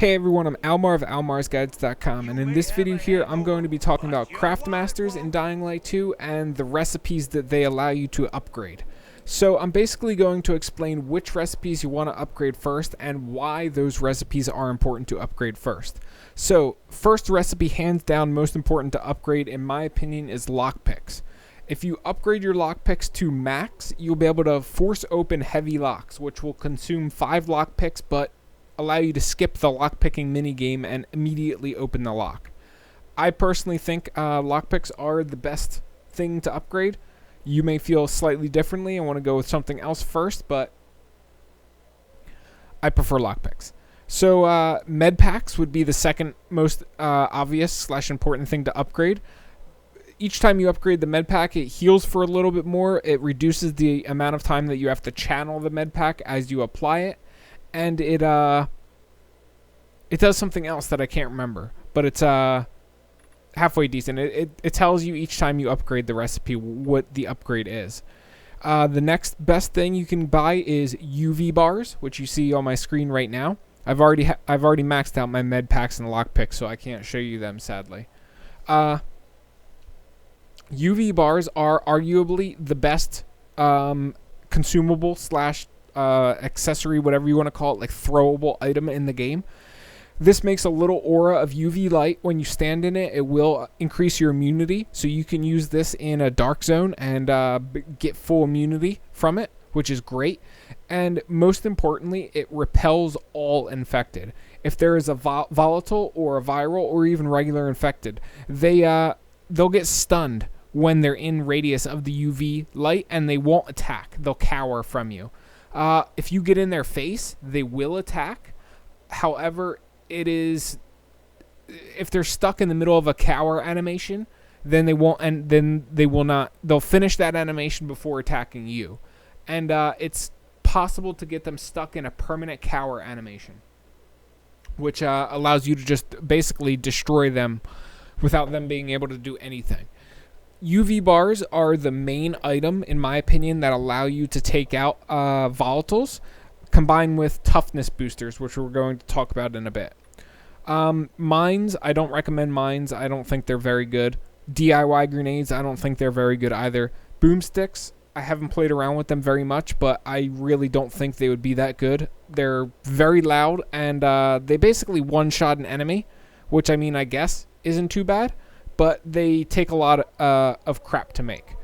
Hey everyone, I'm Almar of almarsguides.com, and in this video here I'm going to be talking about Craftmasters in Dying Light 2 and the recipes that they allow you to upgrade. So I'm basically going to explain which recipes you want to upgrade first and why those recipes are important to upgrade first. So first recipe, hands down most important to upgrade in my opinion, is lockpicks. If you upgrade your lockpicks to max, you'll be able to force open heavy locks, which will consume 5 lockpicks but allow you to skip the lockpicking minigame and immediately open the lock. I personally think lockpicks are the best thing to upgrade. You may feel slightly differently and want to go with something else first, but I prefer lockpicks. So med packs would be the second most obvious / important thing to upgrade. Each time you upgrade the med pack, it heals for a little bit more. It reduces the amount of time that you have to channel the med pack as you apply it. And it does something else that I can't remember, but it's halfway decent. It tells you each time you upgrade the recipe what the upgrade is. The next best thing you can buy is UV bars, which you see on my screen right now. I've already maxed out my med packs and lockpicks, so I can't show you them sadly. UV bars are arguably the best consumable / accessory, whatever you want to call it, like throwable item in the game. This makes a little aura of UV light when you stand in it. It will increase your immunity, so you can use this in a dark zone and get full immunity from it, which is great. And most importantly, it repels all infected. If there is a volatile or a viral or even regular infected, they'll get stunned when they're in radius of the UV light, and they won't attack. They'll cower from you. If you get in their face, they will attack. However, if they're stuck in the middle of a cower animation, then they won't, and then they will not. They'll finish that animation before attacking you, and it's possible to get them stuck in a permanent cower animation, which allows you to just basically destroy them without them being able to do anything. UV bars are the main item, in my opinion, that allow you to take out volatiles, combined with toughness boosters, which we're going to talk about in a bit. Mines, I don't recommend mines. I don't think they're very good. DIY grenades, I don't think they're very good either. Boomsticks, I haven't played around with them very much, but I really don't think they would be that good. They're very loud, and they basically one-shot an enemy, which, I mean, I guess isn't too bad. But they take a lot of crap to make.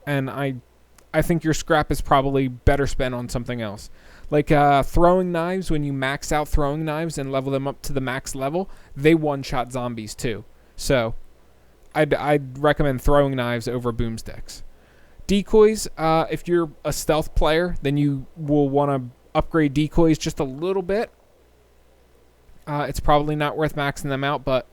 And I think your scrap is probably better spent on something else. Like throwing knives, when you max out throwing knives and level them up to the max level, they one-shot zombies too. So I'd recommend throwing knives over boomsticks. Decoys, if you're a stealth player, then you will want to upgrade decoys just a little bit. It's probably not worth maxing them out, but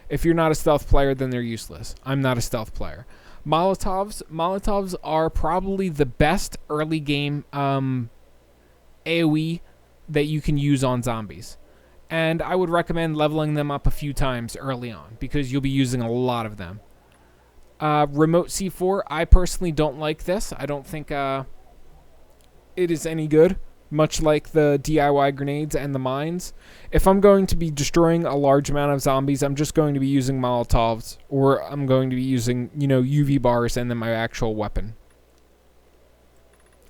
if you're not a stealth player, then they're useless. I'm not a stealth player. Molotovs are probably the best early game AoE that you can use on zombies. And I would recommend leveling them up a few times early on, because you'll be using a lot of them. Remote C4, I personally don't like this. I don't think it is any good. Much like the DIY grenades and the mines. If I'm going to be destroying a large amount of zombies, I'm just going to be using Molotovs, or I'm going to be using, UV bars and then my actual weapon.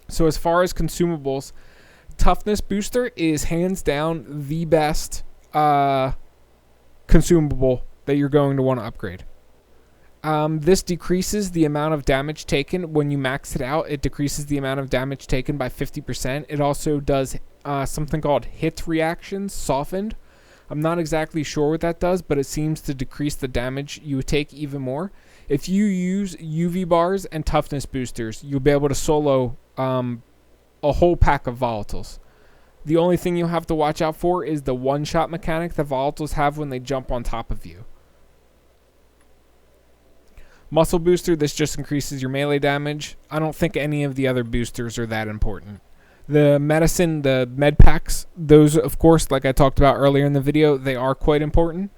So as far as consumables, toughness booster is hands down the best consumable that you're going to want to upgrade. This decreases the amount of damage taken. When you max it out, it decreases the amount of damage taken by 50%. It also does something called hit reactions softened. I'm not exactly sure what that does, but it seems to decrease the damage you take even more. If you use UV bars and toughness boosters, you'll be able to solo a whole pack of volatiles. The only thing you'll have to watch out for is the one-shot mechanic the volatiles have when they jump on top of you. Muscle booster, this just increases your melee damage. I don't think any of the other boosters are that important. The medicine, the med packs, those, of course, like I talked about earlier in the video, they are quite important.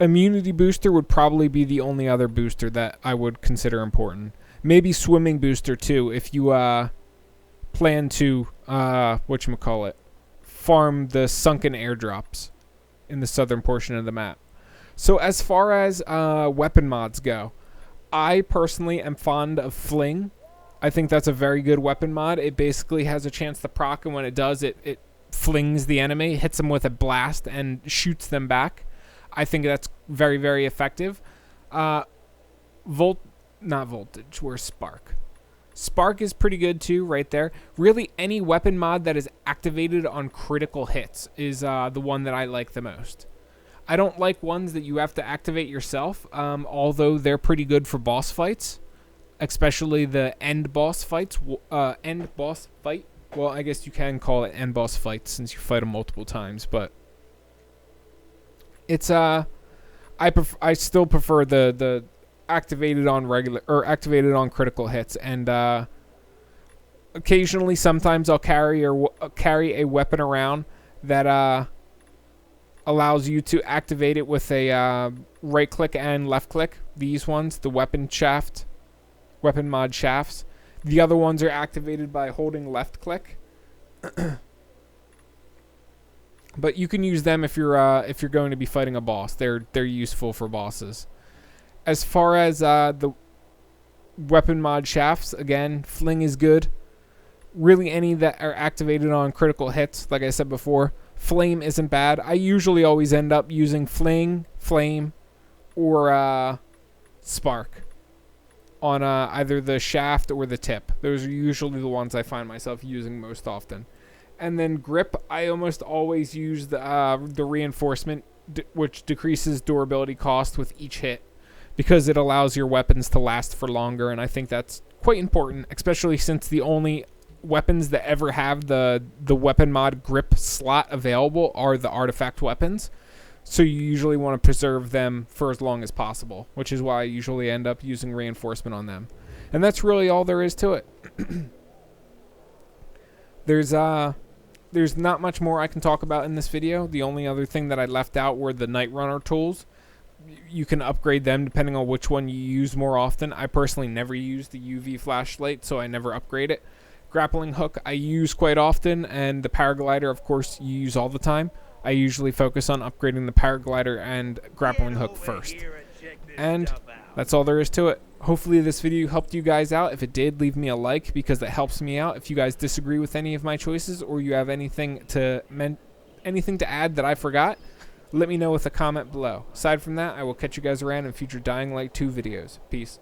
Immunity booster would probably be the only other booster that I would consider important. Maybe swimming booster too, if you plan to, whatchamacallit, farm the sunken airdrops in the southern portion of the map. So as far as weapon mods go, I personally am fond of Fling. I think that's a very good weapon mod. It basically has a chance to proc, and when it does, it flings the enemy, hits them with a blast, and shoots them back. I think that's very, very effective. Not Voltage, where's Spark? Spark is pretty good too, right there. Really, any weapon mod that is activated on critical hits is the one that I like the most. I don't like ones that you have to activate yourself, although they're pretty good for boss fights, especially the end boss fights. End boss fight? Well, I guess you can call it end boss fights since you fight them multiple times, but it's I still prefer the activated on regular or activated on critical hits, and occasionally sometimes I'll carry a weapon around that allows you to activate it with a right click and left click. These ones, the weapon mod shafts. The other ones are activated by holding left click. But you can use them if you're going to be fighting a boss. They're useful for bosses. As far as the weapon mod shafts, again, Fling is good. Really, any that are activated on critical hits, like I said before. Flame isn't bad. I usually always end up using Fling, Flame, or Spark on either the shaft or the tip. Those are usually the ones I find myself using most often. And then Grip, I almost always use the reinforcement, which decreases durability cost with each hit, because it allows your weapons to last for longer, and I think that's quite important, especially since the only weapons that ever have the weapon mod Grip slot available are the artifact weapons. So you usually want to preserve them for as long as possible, which is why I usually end up using reinforcement on them. And that's really all there is to it. There's not much more I can talk about in this video. The only other thing that I left out were the Night Runner tools. You can upgrade them depending on which one you use more often. I personally never use the UV flashlight, so I never upgrade it. Grappling hook I use quite often, and the paraglider, of course, you use all the time. I usually focus on upgrading the paraglider and grappling hook first. And that's all there is to it. Hopefully this video helped you guys out. If it did, leave me a like because it helps me out. If you guys disagree with any of my choices or you have anything to add that I forgot, let me know with a comment below. Aside from that, I will catch you guys around in future Dying Light 2 videos. Peace.